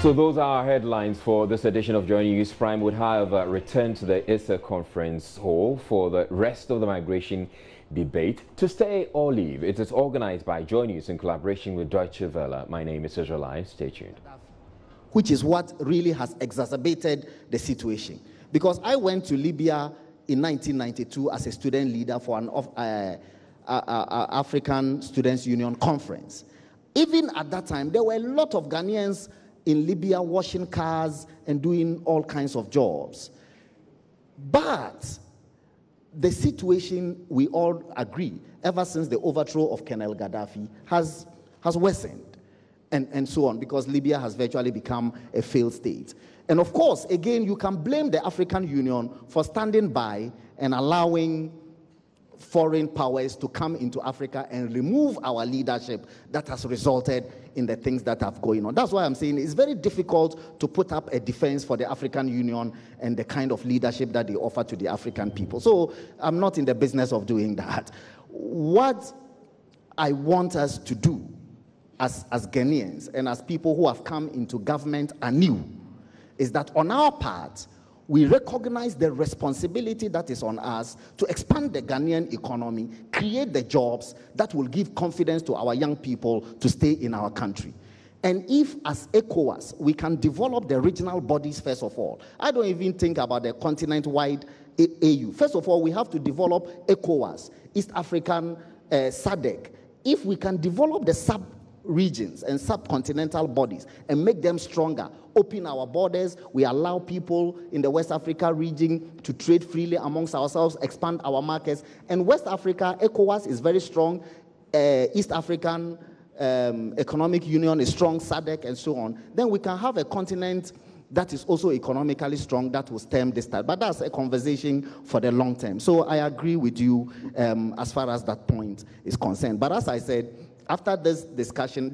So those are our headlines for this edition of JoyNews. Prime would have returned to the ISA conference hall for the rest of the migration debate. To stay or leave, it is organized by JoyNews in collaboration with Deutsche Welle. My name is Israel. Stay tuned. Which is what really has exacerbated the situation. Because I went to Libya in 1992 as a student leader for an African Students' Union conference. Even at that time, there were a lot of Ghanaians in Libya washing cars and doing all kinds of jobs. But the situation, we all agree, ever since the overthrow of Colonel Gaddafi has worsened and so on, because Libya has virtually become a failed state. And of course, again, you can blame the African Union for standing by and allowing foreign powers to come into Africa and remove our leadership that has resulted in the things that have going on. That's why I'm saying it's very difficult to put up a defense for the African Union and the kind of leadership that they offer to the African people. So I'm not in the business of doing that. What I want us to do as Ghanaians and as people who have come into government anew is that on our part, we recognize the responsibility that is on us to expand the Ghanaian economy, create the jobs that will give confidence to our young people to stay in our country. And if, as ECOWAS, we can develop the regional bodies first of all. I don't even think about the continent-wide AU. First of all, we have to develop ECOWAS, East African SADC. If we can develop the sub-regions and subcontinental bodies and make them stronger, open our borders, we allow people in the West Africa region to trade freely amongst ourselves, expand our markets. And West Africa, ECOWAS is very strong, East African Economic Union is strong, SADC and so on. Then we can have a continent that is also economically strong that will stem this tide. But that's a conversation for the long term. So I agree with you as far as that point is concerned. But as I said, after this discussion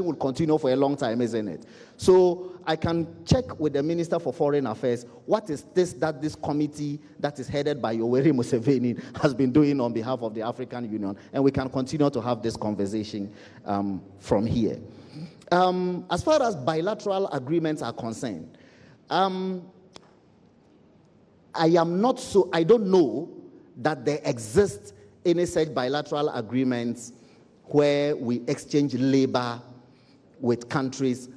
will continue for a long time, isn't it? So I can check with the Minister for Foreign Affairs what is this that this committee that is headed by Yoweri Museveni has been doing on behalf of the African Union, and we can continue to have this conversation from here. As far as bilateral agreements are concerned, I don't know that there exists any such bilateral agreements where we exchange labor with countries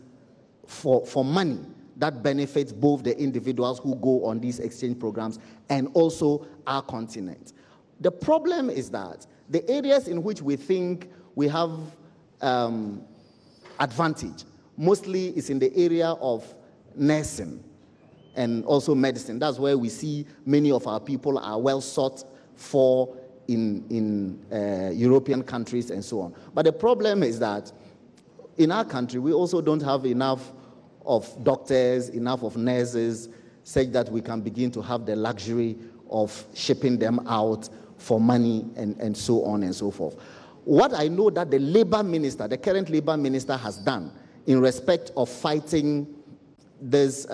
for money that benefits both the individuals who go on these exchange programs and also our continent. The problem is that the areas in which we think we have advantage mostly is in the area of nursing and also medicine. That's where we see many of our people are well sought for in European countries and so on. But the problem is that in our country, we also don't have enough of doctors, enough of nurses, such that we can begin to have the luxury of shipping them out for money and so on and so forth. What I know that the labor minister, the current labor minister has done in respect of fighting this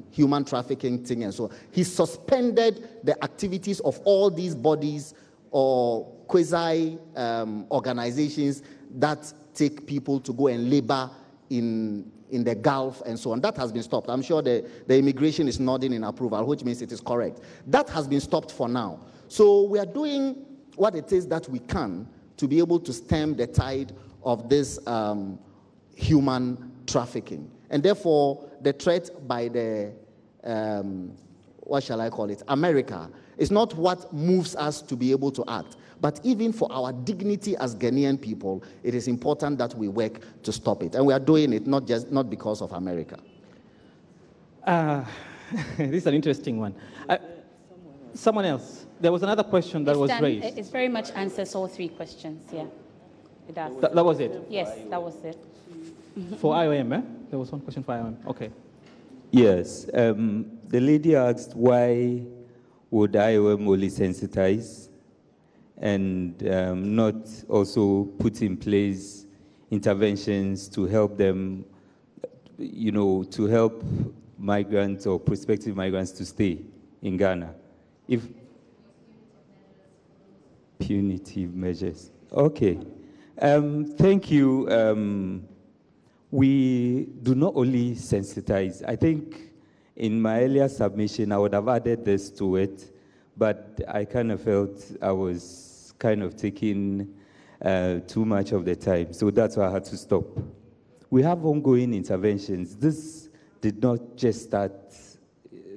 human trafficking thing and so on, he suspended the activities of all these bodies or quasi organizations that take people to go and labor in the Gulf and so on. That has been stopped. I'm sure the immigration is nodding in approval, which means it is correct. That has been stopped for now. So we are doing what it is that we can to be able to stem the tide of this human trafficking. And therefore, the threat by the, what shall I call it, America, is not what moves us to be able to act. But even for our dignity as Ghanaian people, it is important that we work to stop it. And we are doing it not because of America. This is an interesting one. Someone else. There was another question that was raised. It very much answers all three questions, yeah. It does. That was it? Yes, that was it. For IOM, eh? There was one question for IOM. Okay. Yes. The lady asked why would IOM only sensitize and not also put in place interventions to help them, to help migrants or prospective migrants to stay in Ghana? If punitive measures. Okay. Thank you. we do not only sensitize. I think in my earlier submission, I would have added this to it, but I kind of felt I was kind of taking too much of the time, so that's why I had to stop. We have ongoing interventions. This did not just start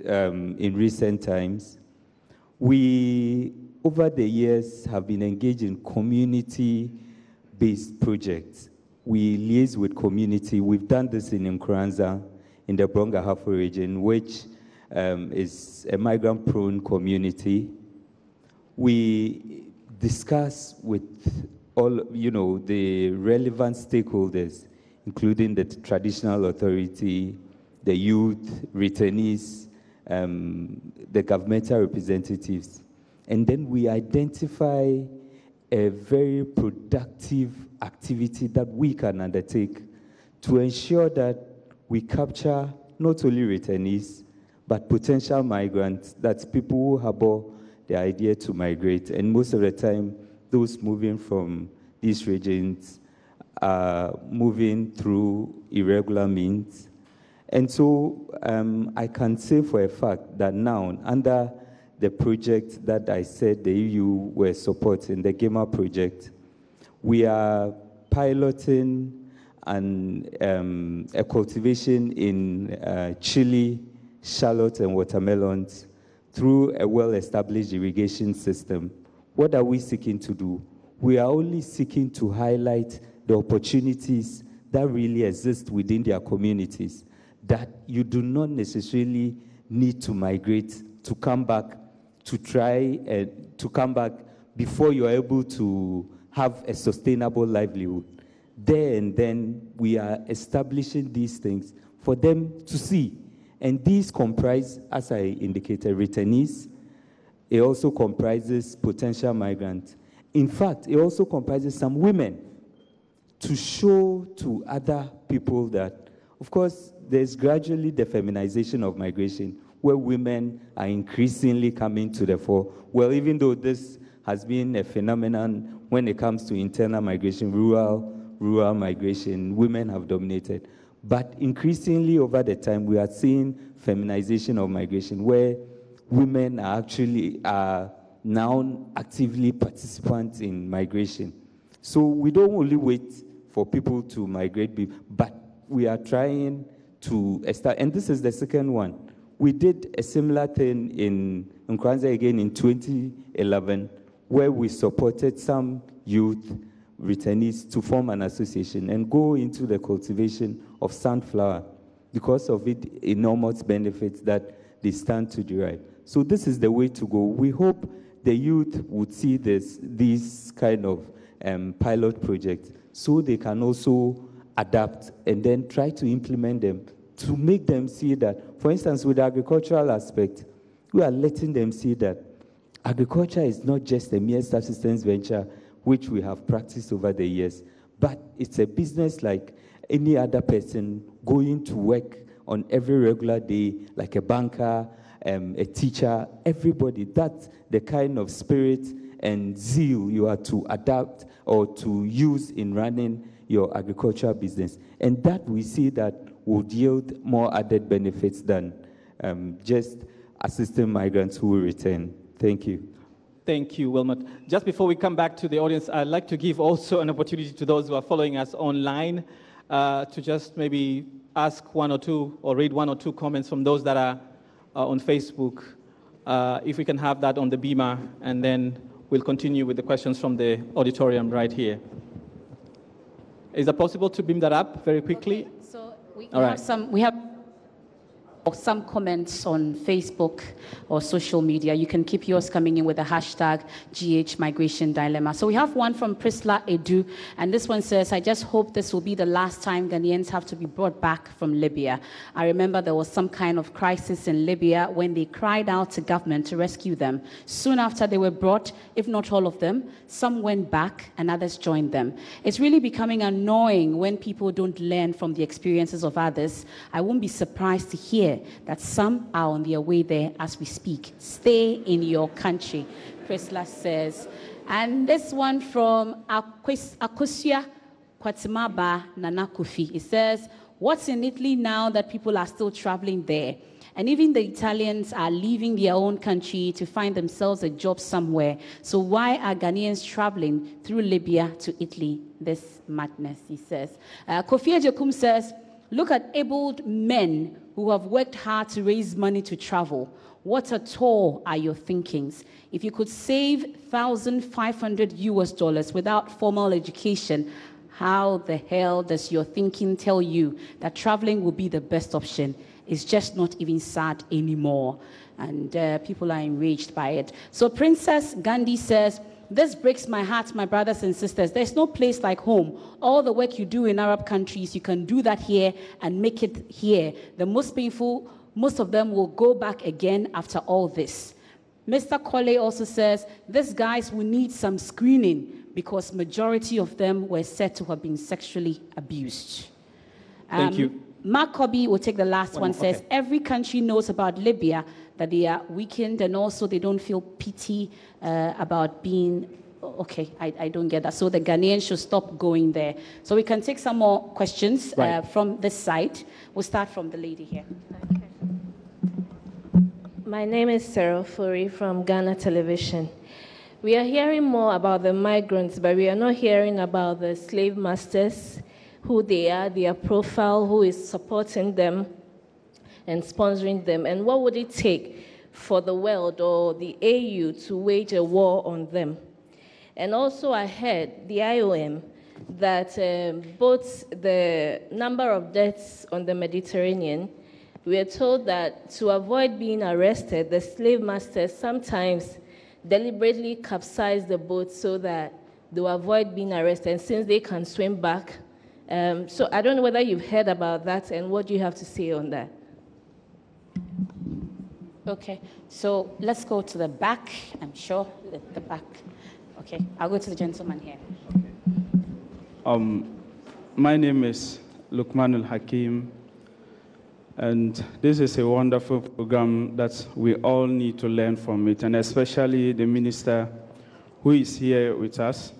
in recent times. We, over the years, have been engaged in community-based projects. We liaise with community. We've done this in Nkranza, in the Brong-Ahafo region, which is a migrant-prone community. We discuss with all, the relevant stakeholders, including the traditional authority, the youth, returnees, the governmental representatives. And then we identify a very productive activity that we can undertake to ensure that we capture not only returnees, but potential migrants, that's people who harbor the idea to migrate. And most of the time, those moving from these regions are moving through irregular means. And so I can say for a fact that now, under the project that I said the EU were supporting, the GEMA project, we are piloting a cultivation in chili, shallot, and watermelons through a well-established irrigation system. What are we seeking to do? We are only seeking to highlight the opportunities that really exist within their communities, that you do not necessarily need to migrate to come back to try to come back before you're able to have a sustainable livelihood. There and then we are establishing these things for them to see. And these comprise, as I indicated, returnees. It also comprises potential migrants. In fact, it also comprises some women to show to other people that, of course, there's gradually the feminization of migration, where women are increasingly coming to the fore. Well, even though this has been a phenomenon when it comes to internal migration, rural migration, women have dominated. But increasingly over the time, we are seeing feminization of migration, where women are now actively participants in migration. So we don't only wait for people to migrate, but we are trying to start, and this is the second one. We did a similar thing in Nkranza again in 2011, where we supported some youth returnees to form an association and go into the cultivation of sunflower because of its enormous benefits that they stand to derive. So this is the way to go. We hope the youth would see these kind of pilot projects so they can also adapt and then try to implement them to make them see that, for instance, with the agricultural aspect, we are letting them see that agriculture is not just a mere subsistence venture which we have practiced over the years, but it's a business like any other person going to work on every regular day, like a banker, a teacher, everybody. That's the kind of spirit and zeal you are to adapt or to use in running your agricultural business. And that we see that would yield more added benefits than just assisting migrants who will return. Thank you. Thank you, Wilmot. Just before we come back to the audience, I'd like to give also an opportunity to those who are following us online to just maybe ask one or two or read one or two comments from those that are on Facebook. If we can have that on the beamer, and then we'll continue with the questions from the auditorium right here. Is it possible to beam that up very quickly? Okay, so we have some comments on Facebook or social media. You can keep yours coming in with the hashtag GH Migration Dilemma. So we have one from Priscilla Edu, and this one says, I just hope this will be the last time Ghanaians have to be brought back from Libya. I remember there was some kind of crisis in Libya when they cried out to government to rescue them. Soon after they were brought, if not all of them, some went back and others joined them. It's really becoming annoying when people don't learn from the experiences of others. I won't be surprised to hear that some are on their way there as we speak. Stay in your country, Priscilla says. And this one from Akosia Kwatimaba Nana Kofi. It says, what's in Italy now that people are still traveling there? And even the Italians are leaving their own country to find themselves a job somewhere. So why are Ghanaians traveling through Libya to Italy? This madness, he says. Kofi Ejekum says, look at abled men who have worked hard to raise money to travel. What a toll are your thinkings? If you could save $1,500 without formal education, how the hell does your thinking tell you that traveling will be the best option? It's just not even sad anymore. And people are enraged by it. So Princess Gandhi says, this breaks my heart, my brothers and sisters. There's no place like home. All the work you do in Arab countries, you can do that here and make it here. The most painful, most of them will go back again after all this. Mr. Kole also says, these guys will need some screening because majority of them were said to have been sexually abused. Thank you. Mark Kobe will take the last one. Says, okay. Every country knows about Libya, that they are weakened and also they don't feel pity about being, okay, I don't get that. So the Ghanaians should stop going there. So we can take some more questions from this side. We'll start from the lady here. Okay. My name is Sarah Furi from Ghana Television. We are hearing more about the migrants, but we are not hearing about the slave masters, who they are, their profile, who is supporting them and sponsoring them, and what would it take for the world or the AU to wage a war on them. And also I heard the IOM that both the number of deaths on the Mediterranean, we are told that to avoid being arrested, the slave masters sometimes deliberately capsize the boat so that they will avoid being arrested, and since they can swim back. So I don't know whether you've heard about that and what do you have to say on that. Okay, so let's go to the back. I'm sure the back. Okay, I'll go to the gentleman here. My name is Lukmanul Hakim, and this is a wonderful program that we all need to learn from it, and especially the minister who is here with us.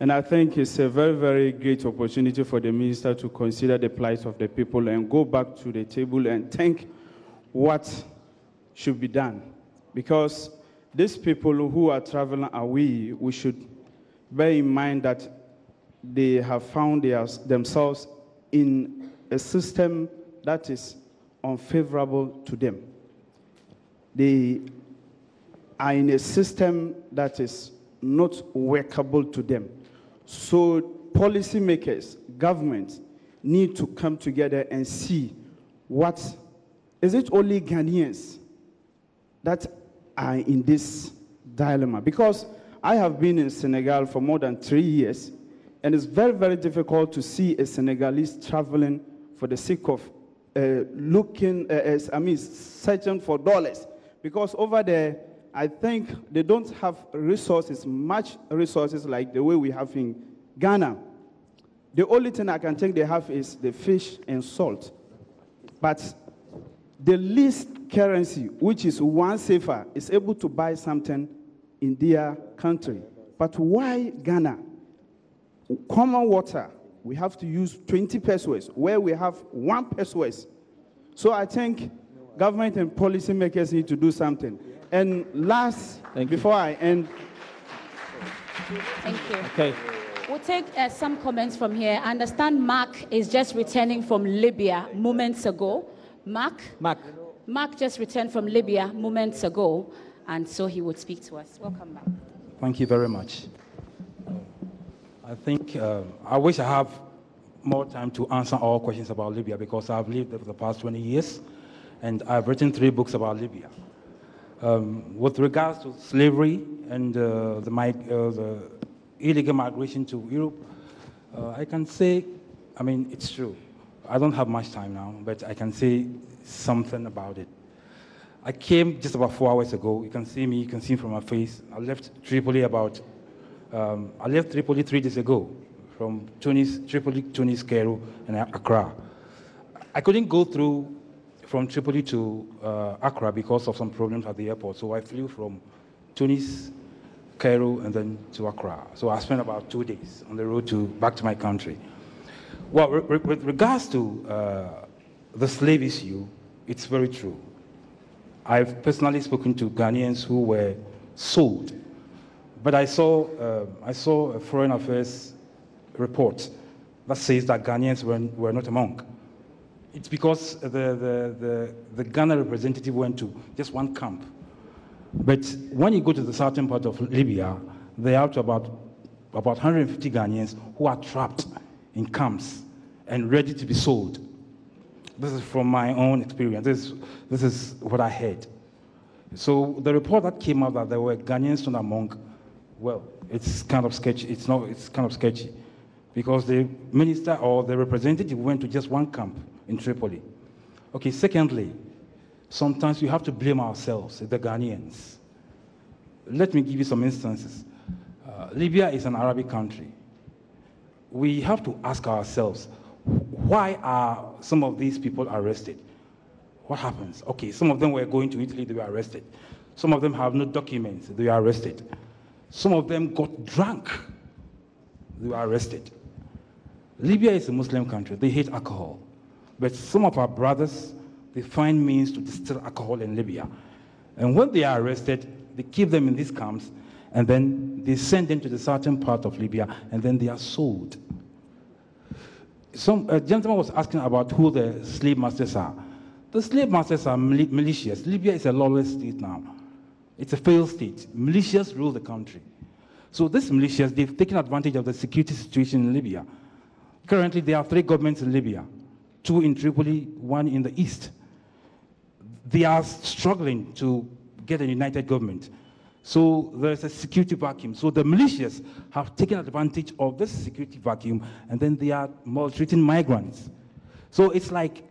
And I think it's a very, very great opportunity for the minister to consider the plight of the people and go back to the table and think what should be done. Because these people who are traveling away, we should bear in mind that they have found themselves in a system that is unfavorable to them. They are in a system that is not workable to them. So policymakers, governments need to come together and see what, is it only Ghanaians that are in this dilemma? Because I have been in Senegal for more than 3 years, and it's very, very difficult to see a Senegalese traveling for the sake of searching for dollars. Because over there, I think they don't have resources, much resources like the way we have in Ghana. The only thing I can think they have is the fish and salt. But the least currency, which is one safer, is able to buy something in their country. But why Ghana? Common water, we have to use 20 pesos, where we have 1 peso. So I think government and policymakers need to do something. And last, before I end. Thank you. Okay. We'll take some comments from here. I understand Mark is just returning from Libya moments ago. Mark just returned from Libya moments ago, and so he would speak to us. Welcome back. Thank you very much. I think I wish I have more time to answer all questions about Libya, because I've lived there for the past 20 years, and I've written 3 books about Libya. With regards to slavery and the illegal migration to Europe, I can say, it's true. I don't have much time now, but I can say something about it. I came just about 4 hours ago. You can see me, you can see from my face. I left Tripoli 3 days ago, from Tripoli, Tunis, Cairo, and Accra. I couldn't go through from Tripoli to Accra because of some problems at the airport, so I flew from Tunis, Cairo, and then to Accra. So I spent about 2 days on the road back to my country. Well, with regards to the slave issue, it's very true. I've personally spoken to Ghanaians who were sold, but I saw a Foreign Affairs report that says that Ghanaians were not among. It's because the Ghana representative went to just one camp. But when you go to the southern part of Libya, they have to about 150 Ghanaians who are trapped in camps and ready to be sold. This is from my own experience. This is what I heard. So the report that came out that there were Ghanaians not among, well, it's kind of sketchy. It's kind of sketchy because the minister or the representative went to just one camp in Tripoli. Okay, secondly, sometimes we have to blame ourselves, the Ghanaians. Let me give you some instances. Libya is an Arabic country. We have to ask ourselves, why are some of these people arrested? What happens? Okay, some of them were going to Italy, they were arrested. Some of them have no documents, they were arrested. Some of them got drunk, they were arrested. Libya is a Muslim country, they hate alcohol. But some of our brothers, they find means to distill alcohol in Libya. And when they are arrested, they keep them in these camps, and then they send them to the southern part of Libya, and then they are sold. A gentleman was asking about who the slave masters are. The slave masters are militias. Libya is a lawless state now. It's a failed state. Militias rule the country. So these militias, they've taken advantage of the security situation in Libya. Currently, there are 3 governments in Libya, 2 in Tripoli, 1 in the east. They are struggling to get a united government. So there's a security vacuum. So the militias have taken advantage of this security vacuum, and then they are maltreating migrants. So it's like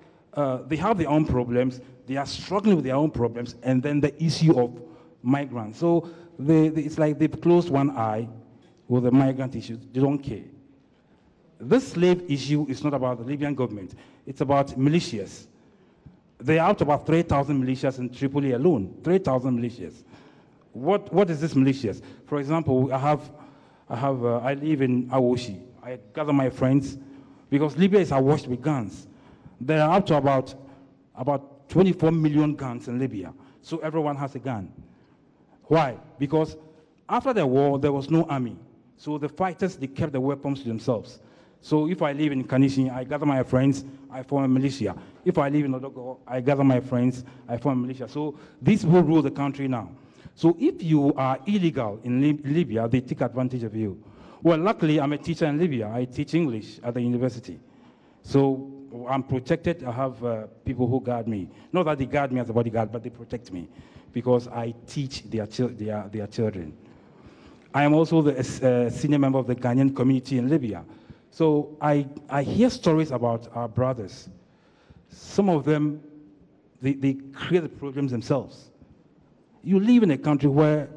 they have their own problems, they are struggling with their own problems, and then the issue of migrants. So it's like they've closed one eye with the migrant issue. They don't care. This slave issue is not about the Libyan government. It's about militias. There are about 3,000 militias in Tripoli alone. 3,000 militias. What is this militias? For example, I live in Awoshi. I gather my friends because Libya is awash with guns. There are up to about 24 million guns in Libya. So everyone has a gun. Why? Because after the war, there was no army. So the fighters, they kept the weapons to themselves. So if I live in Kanishi, I gather my friends, I form a militia. If I live in Odogo, I gather my friends, I form a militia. So these people rule the country now. So if you are illegal in Libya, they take advantage of you. Well, luckily, I'm a teacher in Libya. I teach English at the university. So I'm protected. I have people who guard me. Not that they guard me as a bodyguard, but they protect me because I teach their children. I am also the senior member of the Ghanaian community in Libya. So I hear stories about our brothers. Some of them, they create the problems themselves. You live in a country where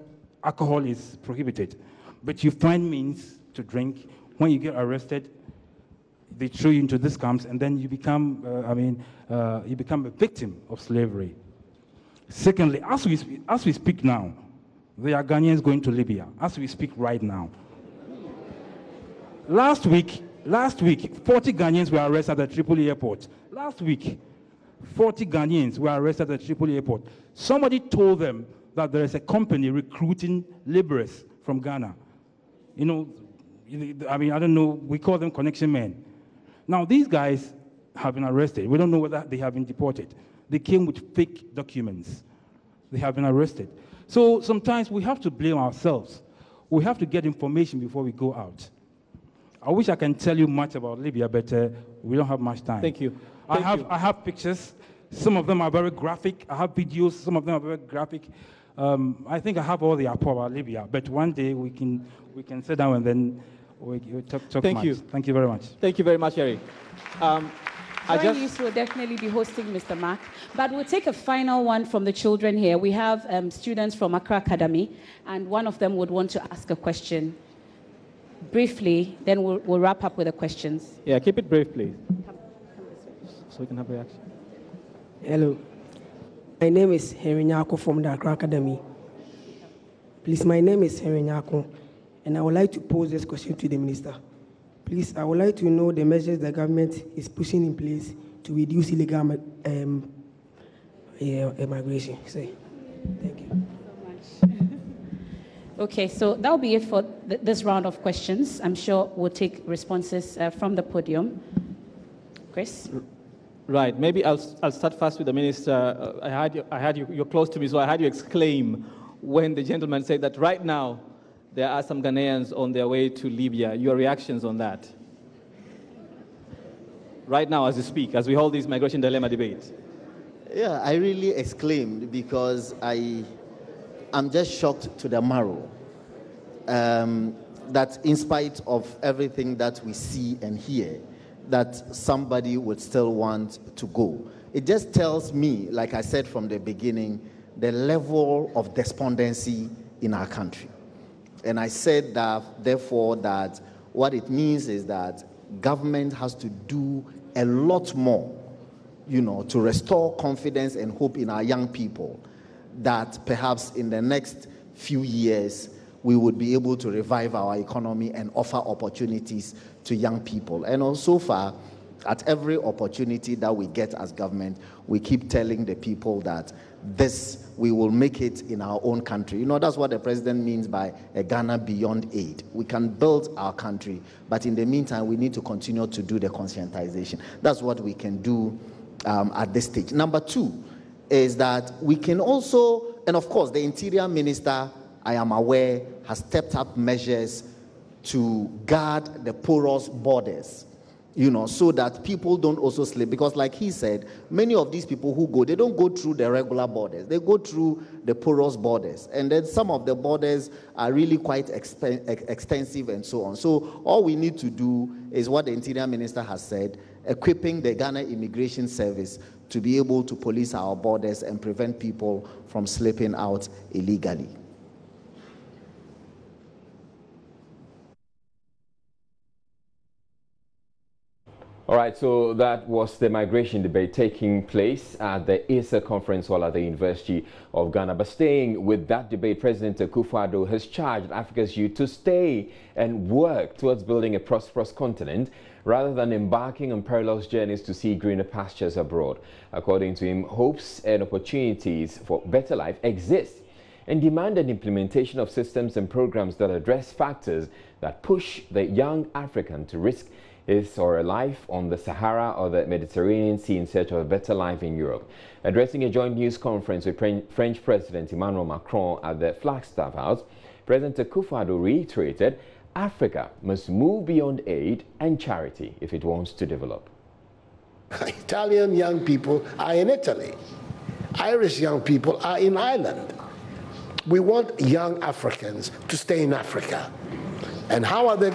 alcohol is prohibited, but you find means to drink. When you get arrested, they throw you into these camps, and then you become, you become a victim of slavery. Secondly, as we speak now, there are Ghanaians going to Libya, as we speak right now. Last week, 40 Ghanaians were arrested at the Tripoli airport. Last week, 40 Ghanaians were arrested at the Tripoli airport. Somebody told them that there is a company recruiting laborers from Ghana. You know, I don't know, we call them connection men. Now, these guys have been arrested. We don't know whether they have been deported. They came with fake documents. They have been arrested. So sometimes we have to blame ourselves. We have to get information before we go out. I wish I can tell you much about Libya, but we don't have much time. Thank you. I have pictures. Some of them are very graphic. I have videos. Some of them are very graphic. I think I have all the apart about Libya, but one day we can sit down and then we talk Thank much. you. Thank you very much. Thank you very much, Eric. JoyNews will definitely be hosting Mr. Mark, but we'll take a final one from the children here. We have students from Accra Academy, and one of them would want to ask a question. Briefly, then we'll wrap up with the questions. Yeah, keep it brief, please. Come so we can have reaction. Hello. My name is Henry Nyako from the Accra Academy. Please, my name is Henry Nyako, and I would like to pose this question to the minister. Please, I would like to know the measures the government is pushing in place to reduce illegal immigration. Thank you. Okay, so that'll be it for this round of questions. I'm sure we'll take responses from the podium. Chris? Right, maybe I'll start first with the minister. I heard you're close to me, so I heard you exclaim when the gentleman said that right now there are some Ghanaians on their way to Libya. Your reactions on that? Right now, as you speak, as we hold this migration dilemma debate. Yeah, I really exclaimed because I'm just shocked to the marrow that in spite of everything that we see and hear, that somebody would still want to go. It just tells me, like I said from the beginning, the level of despondency in our country. And I said that, therefore, that what it means is that government has to do a lot more, to restore confidence and hope in our young people, that perhaps in the next few years we would be able to revive our economy and offer opportunities to young people. And so far, at every opportunity that we get as government, we keep telling the people that we will make it in our own country. That's what the president means by a Ghana beyond aid. We can build our country, but in the meantime, we need to continue to do the conscientization. That's what we can do at this stage. Number two is that we can also, and of course, the Interior Minister, I am aware, has stepped up measures to guard the porous borders, so that people don't also slip. Because like he said, many of these people who go, they don't go through the regular borders. They go through the porous borders. And then some of the borders are really quite extensive and so on. So all we need to do is what the Interior Minister has said, equipping the Ghana Immigration Service to be able to police our borders and prevent people from slipping out illegally. All right, so that was the migration debate taking place at the ISA conference hall at the University of Ghana. But staying with that debate, President Akufo-Addo has charged Africa's youth to stay and work towards building a prosperous continent rather than embarking on perilous journeys to see greener pastures abroad. According to him, hopes and opportunities for better life exist and demand an implementation of systems and programs that address factors that push the young African to risk his or her life on the Sahara or the Mediterranean Sea in search of a better life in Europe. Addressing a joint news conference with French President Emmanuel Macron at the Flagstaff House, President Akufo-Addo reiterated Africa must move beyond aid and charity if it wants to develop. Italian young people are in Italy. Irish young people are in Ireland. We want young Africans to stay in Africa. And how are they?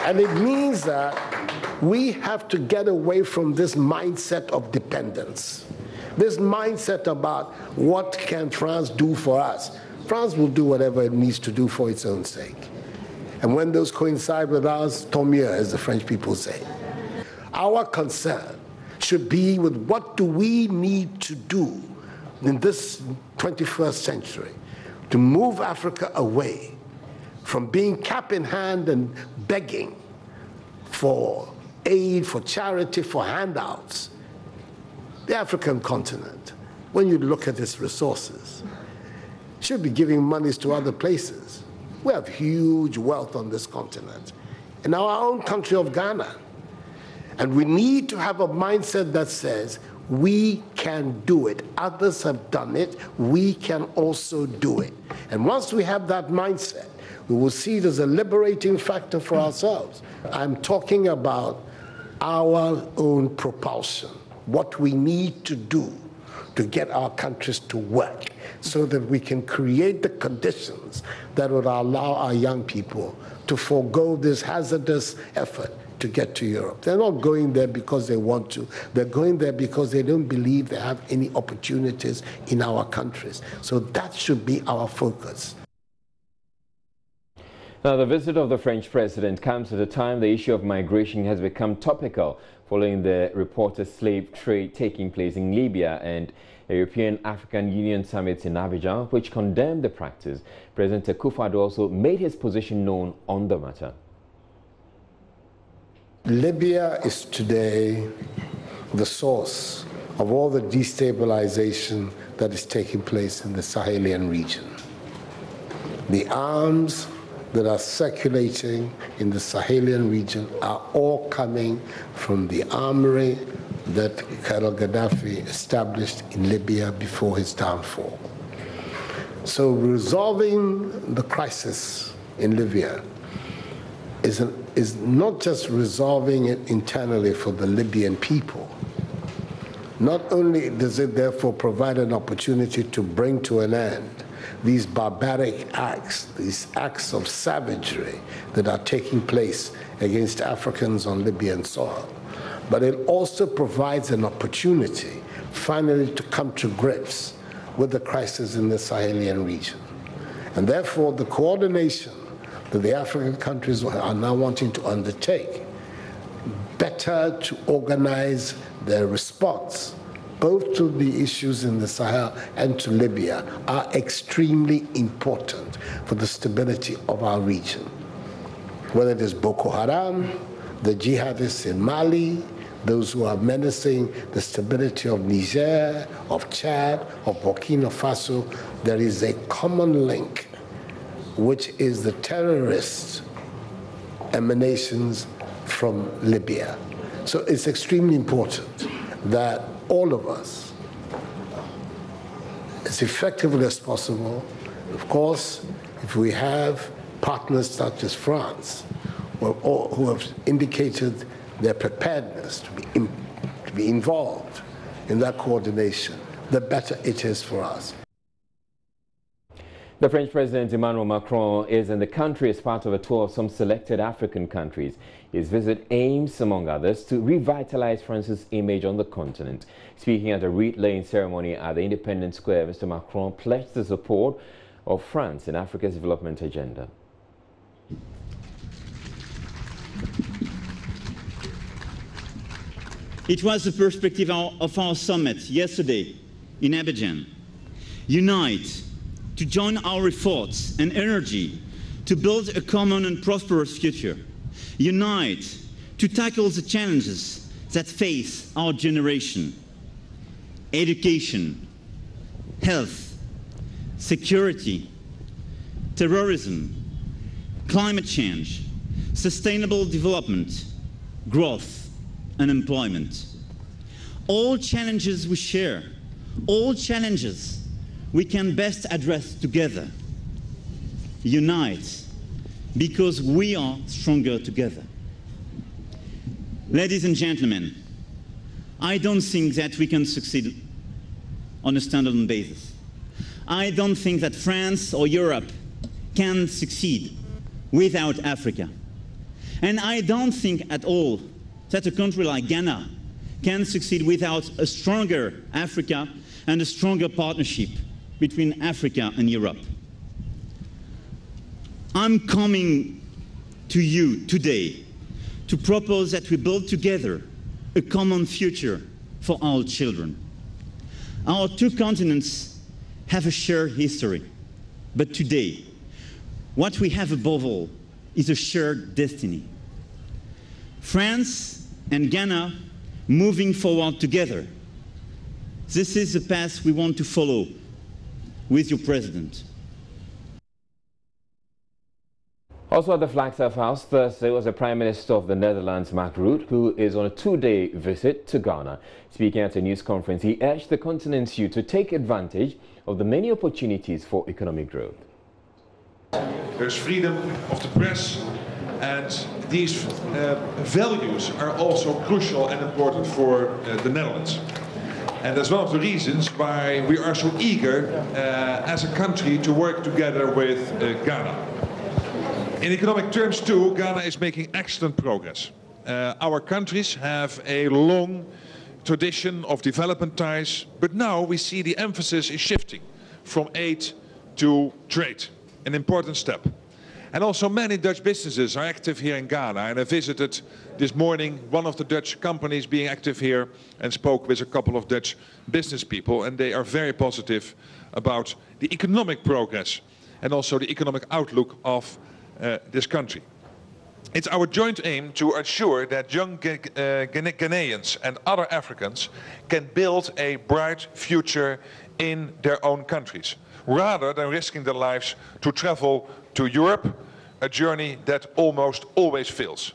And it means that we have to get away from this mindset of dependence. This mindset about what can France do for us. France will do whatever it needs to do for its own sake. And when those coincide with ours, tant mieux, as the French people say. Our concern should be with what do we need to do in this 21st century to move Africa away from being cap in hand and begging for aid, for charity, for handouts. The African continent, when you look at its resources, should be giving monies to other places. We have huge wealth on this continent, in our own country of Ghana. And we need to have a mindset that says, we can do it. Others have done it. We can also do it. And once we have that mindset, we will see it as a liberating factor for ourselves. I'm talking about our own propulsion, what we need to do to get our countries to work so that we can create the conditions that would allow our young people to forego this hazardous effort to get to Europe. They're not going there because they want to. They're going there because they don't believe they have any opportunities in our countries. So that should be our focus. Now, the visit of the French president comes at a time the issue of migration has become topical following the reported slave trade taking place in Libya and a European-African Union summit in Abidjan, which condemned the practice. President Akufo-Addo also made his position known on the matter. Libya is today the source of all the destabilization that is taking place in the Sahelian region. The arms that are circulating in the Sahelian region are all coming from the armory that Colonel Gaddafi established in Libya before his downfall. So resolving the crisis in Libya is not just resolving it internally for the Libyan people. Not only does it therefore provide an opportunity to bring to an end these barbaric acts, these acts of savagery that are taking place against Africans on Libyan soil, but it also provides an opportunity finally to come to grips with the crisis in the Sahelian region. And therefore, the coordination that the African countries are now wanting to undertake, better to organize their response both to the issues in the Sahel and to Libya, are extremely important for the stability of our region. Whether it is Boko Haram, the jihadists in Mali, those who are menacing the stability of Niger, of Chad, of Burkina Faso, there is a common link, which is the terrorist emanations from Libya. So it's extremely important that all of us, as effectively as possible, of course, if we have partners such as France, who have indicated their preparedness to be involved in that coordination, the better it is for us. The French President Emmanuel Macron is in the country as part of a tour of some selected African countries. His visit aims, among others, to revitalize France's image on the continent. Speaking at a wreath-laying ceremony at the Independence Square, Mr. Macron pledged the support of France in Africa's development agenda. It was the perspective of our summit yesterday in Abidjan. Unite, to join our efforts and energy to build a common and prosperous future. Unite, to tackle the challenges that face our generation. Education, health, security, terrorism, climate change, sustainable development, growth, and employment. All challenges we share, all challenges we can best address together. Unite, because we are stronger together. Ladies and gentlemen, I don't think that we can succeed on a standalone basis. I don't think that France or Europe can succeed without Africa. And I don't think at all that a country like Ghana can succeed without a stronger Africa and a stronger partnership between Africa and Europe. I'm coming to you today to propose that we build together a common future for our children. Our two continents have a shared history, but today, what we have above all is a shared destiny. France and Ghana moving forward together. This is the path we want to follow with your president. Also at the Flagstaff House Thursday was the Prime Minister of the Netherlands, Mark Rutte, who is on a two-day visit to Ghana. Speaking at a news conference, he urged the continent's youth to take advantage of the many opportunities for economic growth. There's freedom of the press, and these values are also crucial and important for the Netherlands. And that's one of the reasons why we are so eager as a country to work together with Ghana. In economic terms too, Ghana is making excellent progress. Our countries have a long tradition of development ties, but now we see the emphasis is shifting from aid to trade, an important step. And also many Dutch businesses are active here in Ghana, and I visited this morning one of the Dutch companies being active here and spoke with a couple of Dutch business people, and they are very positive about the economic progress and also the economic outlook of this country. It's our joint aim to ensure that young Ghanaians and other Africans can build a bright future in their own countries, rather than risking their lives to travel to Europe, a journey that almost always fails.